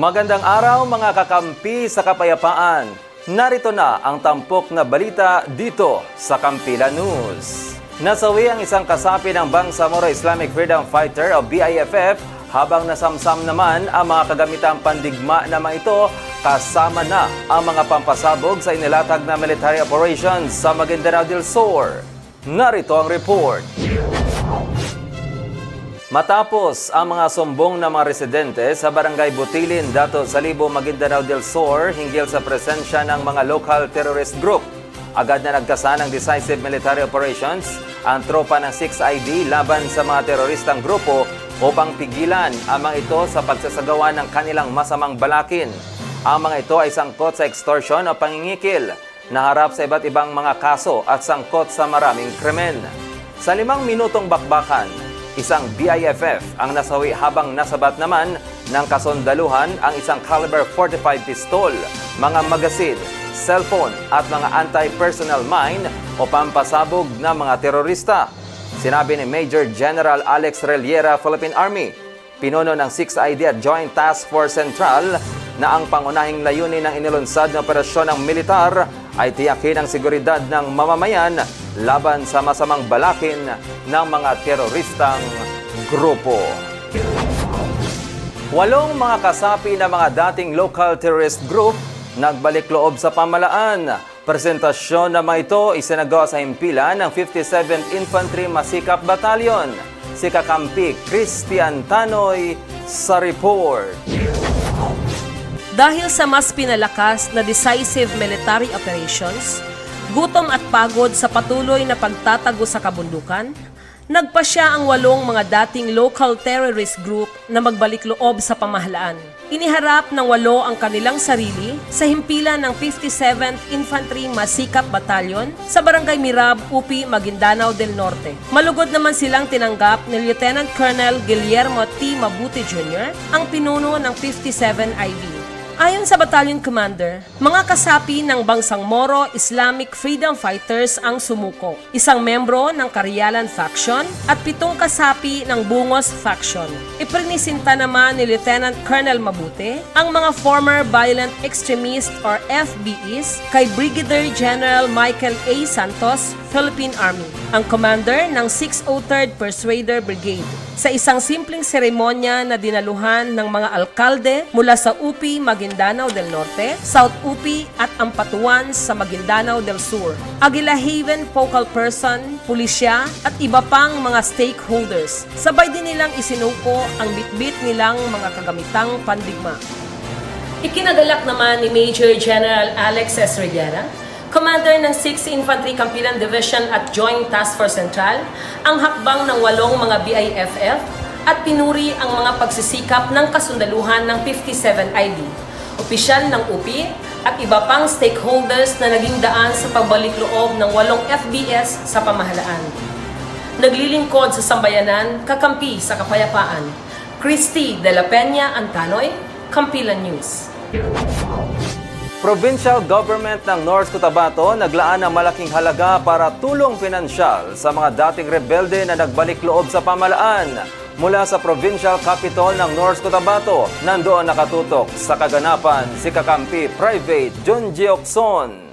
Magandang araw mga kakampi sa kapayapaan. Narito na ang tampok na balita dito sa Kampila News. Nasawi ang isang kasapi ng Bangsamoro Islamic Freedom Fighter o BIFF habang nasamsam naman ang mga kagamitang pandigma na mga ito kasama na ang mga pampasabog sa inilatag na military operations sa Maguindanao del Sur. Narito ang report. Matapos ang mga sumbong ng mga residente sa Barangay Butilin, Dato Salibo, Maguindanao del Sur hinggil sa presensya ng mga local terrorist group, agad na nagkasa ng decisive military operations ang tropa ng 6ID laban sa mga teroristang grupo upang pigilan ang mga ito sa pagsasagawa ng kanilang masamang balakin. Ang mga ito ay sangkot sa extortion o pangingikil, naharap sa iba't ibang mga kaso at sangkot sa maraming krimen. Sa 5 minutong bakbakan, isang BIFF ang nasawi habang nasabat naman ng kasundaluhan ang isang caliber 45 pistol, mga magasin, cellphone at mga anti-personnel mine o pampasabog ng mga terorista. Sinabi ni Major General Alex Reliera, Philippine Army, pinuno ng 6ID at Joint Task Force Central, na ang pangunahing layunin ng inilunsad na operasyon ng militar ay tiyakin ang seguridad ng mamamayan laban sa masamang balakin ng mga teroristang grupo. 8 mga kasapi ng mga dating local terrorist group nagbalik loob sa pamalaan. Presentasyon na mga ito isinagawa sa himpilan ng 57th Infantry Masikap Battalion. Si Kakampi Christian Tanoy sa report. Dahil sa mas pinalakas na decisive military operations, gutom at pagod sa patuloy na pagtatago sa kabundukan, nagpasya ang 8 mga dating local terrorist group na magbalik loob sa pamahalaan. Iniharap ng 8 ang kanilang sarili sa himpilan ng 57th Infantry Masikap Battalion sa Barangay Mirab, UP, Maguindanao del Norte. Malugod naman silang tinanggap ni Lieutenant Colonel Guillermo T. Mabuti Jr., ang pinuno ng 57 IB. Ayon sa Battalion Commander, mga kasapi ng Bangsang Moro Islamic Freedom Fighters ang sumuko, isang membro ng Karyalan Faction at 7 kasapi ng Bungos Faction. Iprinisinta naman ni Lieutenant Colonel Mabuti ang mga former violent extremist or FBEs kay Brigadier General Michael A. Santos, Philippine Army, ang commander ng 603rd Persuader Brigade, sa isang simpleng seremonya na dinaluhan ng mga alkalde mula sa UP, Maguindanao del Norte, South UP at Ampatuan sa Maguindanao del Sur, Aguila Haven focal person, pulisya at iba pang mga stakeholders. Sabay din nilang isinuko ang bitbit nilang mga kagamitang pandigma. Ikinagalak naman ni Major General Alex S. Reliera, Commander ng 6th Infantry Campilan Division at Joint Task Force Central, ang hakbang ng 8 mga BIFF at pinuri ang mga pagsisikap ng kasundaluhan ng 57 IB, opisyal ng UP at iba pang stakeholders na naging daan sa pagbalik loob ng 8 FBS sa pamahalaan. Naglilingkod sa sambayanan, kakampi sa kapayapaan. Christy de la Peña Antanoy, Kampila News. Provincial Government ng North Cotabato naglaan ng malaking halaga para tulong pinansyal sa mga dating rebelde na nagbalik loob sa pamahalaan. Mula sa Provincial Capital ng North Cotabato, nandoon nakatutok sa kaganapan si Kakampi Private John Gioxon.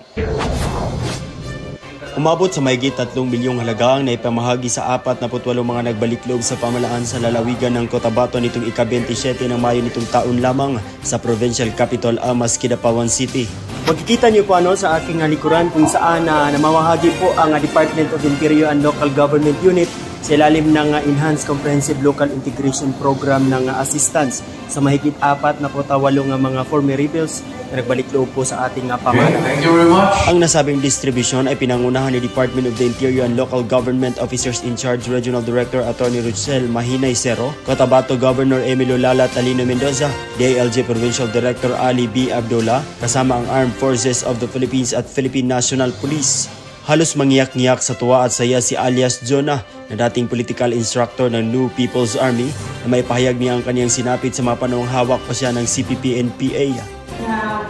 Umabot sa mahigit 3 milyong halaga ang naipamahagi sa 48 mga nagbalik loob sa pamahalaan sa lalawigan ng Cotabato nitong ika-27 ng Mayo nitong taon lamang sa Provincial Capital Amas, Kidapawan City. Makikita niyo po sa aking likuran kung saan namamahagi po ang Department of Interior and Local Government Unit sa ilalim ng Enhanced Comprehensive Local Integration Program ng Assistance sa mahigit 48 mga former rebels na nagbalik loob po sa ating pamahalaan. Thank you very much. Ang nasabing distribution ay pinangunahan ni Department of the Interior and Local Government Officers in Charge Regional Director Attorney Ruchel Mahinay Cero, Cotabato Governor Emilio Lala Talino Mendoza, DILG Provincial Director Ali B. Abdullah, kasama ang Armed Forces of the Philippines at Philippine National Police. Halos mangiyak-ngiyak sa tuwa at saya si alias Jonah, na dating political instructor ng New People's Army, na may pahayag niya ang kanyang sinapit sa mga panahong hawak pa siya ng CPP-NPA.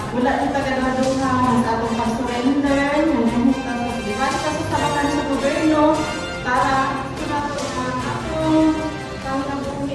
Wala na tagadado nga ang atong pag-surrender, nangyayang pag-divide kasi sa bakan sa gobyerno para ito na ito ang atong tawag ng buong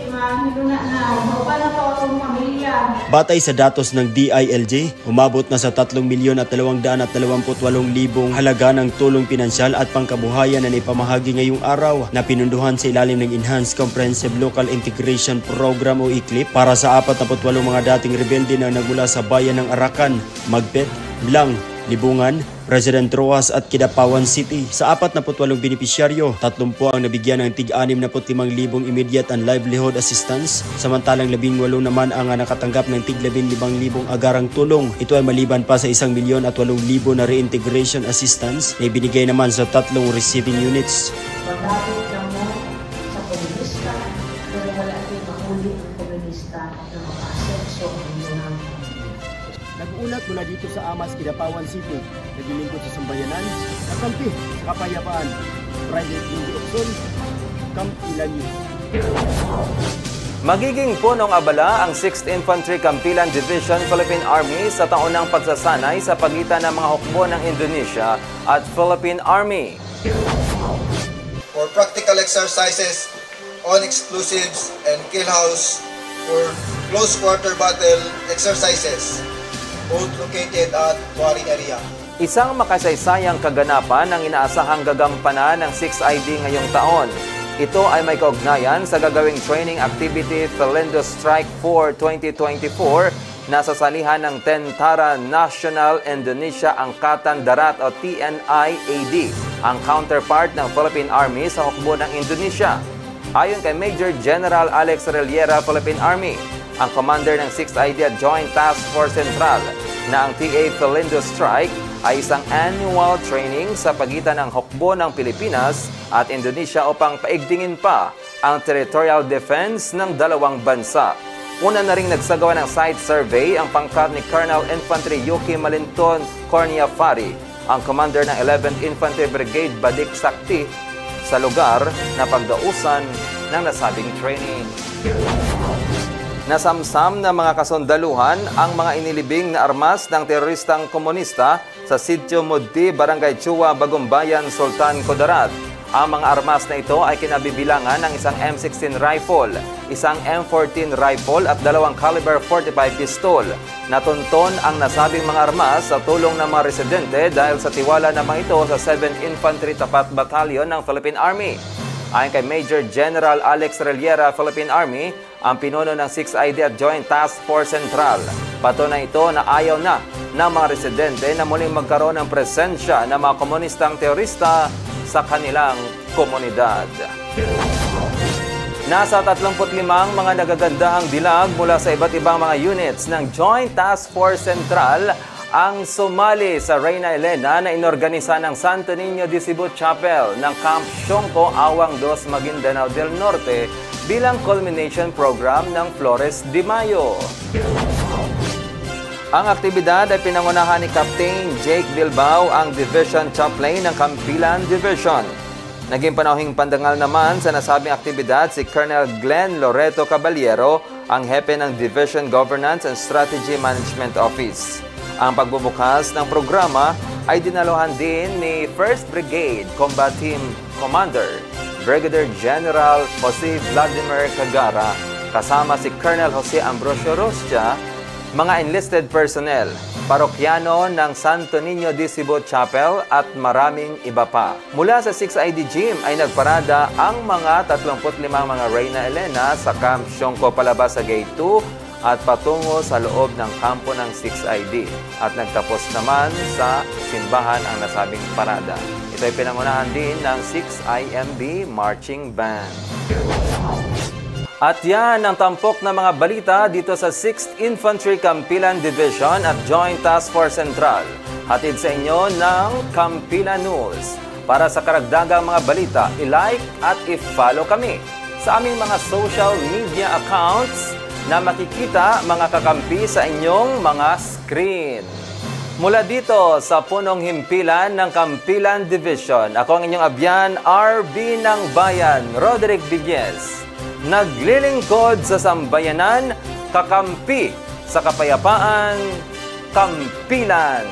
hiluna na. Maupa na to akong pamilya. Batay sa datos ng DILG, umabot na sa 3,228,000 halaga ng tulong pinansyal at pangkabuhayan na naipamahagi ngayong araw na pinunduhan sa ilalim ng Enhanced Comprehensive Local Integration Program o ICLIP para sa 48 mga dating rebelde na nagmula sa bayan ng Arakan, Magpet, Blang, Libungan, President Roas at Kidapawan City. Sa 48 benepisyaryo, 30 ang nabigyan ng tig-65,000 immediate and livelihood assistance, samantalang 18 naman ang nakatanggap ng tig-15,000 agarang tulong. Ito ay maliban pa sa 1,800,000 na reintegration assistance na ibinigay naman sa 3 receiving units. Magdapit lang mo sa komunista, pero wala din mahuli ang komunista na maka-asenso ang inyong. Nag-ulat mula dito sa Amas, Kidapawan City, naglilingkod sa sambayanan, nakampi sa kapayapaan. Private Lindy Okson, Kampilan News. Magiging punong abala ang 6th Infantry Kampilan Division Philippine Army sa taonang pagsasanay sa pagitan ng mga hukbo ng Indonesia at Philippine Army. For practical exercises on explosives and kill house for close quarter battle exercises, both located at Tuaring area. Isang makasaysayang kaganapan ang inaasahang gagampanan ng 6ID ngayong taon. Ito ay may kaugnayan sa gagawing training activity Philindo Strike 4 2024 na sasalihan ng Tentara Nasional Indonesia Angkatan Darat o TNI-AD, ang counterpart ng Philippine Army sa hukbo ng Indonesia. Ayon kay Major General Alex Reliera, Philippine Army, ang commander ng 6ID at Joint Task Force Central na ang TA Philindo Strike ay isang annual training sa pagitan ng hukbo ng Pilipinas at Indonesia upang paigtingin pa ang territorial defense ng dalawang bansa. Una na ring nagsagawa ng site survey ang pangkat ni Colonel Infantry Yuki Malinton Corniafari, ang commander ng 11th Infantry Brigade Badik Sakti, sa lugar na pagdausan ng nasabing training. Nasamsam ng mga kasundaluhan ang mga inilibing na armas ng teroristang komunista sa Sitio Mudti, Barangay Chua, Bagumbayan, Sultan Kudarat. Ang mga armas na ito ay kinabibilangan ng isang M16 rifle, isang M14 rifle at 2 caliber 45 pistol. Natunton ang nasabing mga armas sa tulong ng mga residente dahil sa tiwala naman ito sa 7th Infantry Tapat Battalion ng Philippine Army. Ayon kay Major General Alex Reliera, Philippine Army, ang pinuno ng 6ID at Joint Task Force Central. Patunay ito na ayaw na ng mga residente na muling magkaroon ng presensya ng mga komunistang terorista sa kanilang komunidad. Nasa 35 mga nagagandahang dilag mula sa iba't ibang mga units ng Joint Task Force Central ang sumali sa Reyna Elena na inorganisa ng Santo Niño de Cebu Chapel ng Camp Sionco, Awang 2, Maguindanao del Norte bilang culmination program ng Flores de Mayo. Ang aktibidad ay pinangunahan ni Captain Jake Bilbao, ang Division Chaplain ng Kampilan Division. Naging panauhing pandangal naman sa nasabing aktibidad si Colonel Glenn Loreto Caballero, ang hepe ng Division Governance and Strategy Management Office. Ang pagbubukas ng programa ay dinaluhan din ni 1st Brigade Combat Team Commander Brigadier General Jose Vladimir Cagara, kasama si Colonel Jose Ambrosio Rostia, mga enlisted personnel, parokyano ng Santo Niño de Cebu Chapel at maraming iba pa. Mula sa 6ID Gym ay nagparada ang mga 35 mga Reyna Elena sa Camp Sionco palabas sa Gate 2 at patungo sa loob ng kampo ng 6ID. At nagtapos naman sa simbahan ang nasabing parada. Ito ay pinangunahan din ng 6IMB Marching Band. At yan ang tampok na mga balita dito sa 6th Infantry Kampilan Division at Joint Task Force Central. Hatid sa inyo ng Kampilan News. Para sa karagdagang mga balita, i-like at i-follow kami sa aming mga social media accounts na makikita mga kakampi sa inyong mga screen. Mula dito sa punong himpilan ng Kampilan Division, ako ang inyong abyan, RB ng Bayan, Roderick Villez. Naglilingkod sa sambayanan, kakampi sa kapayapaan, Kampilan.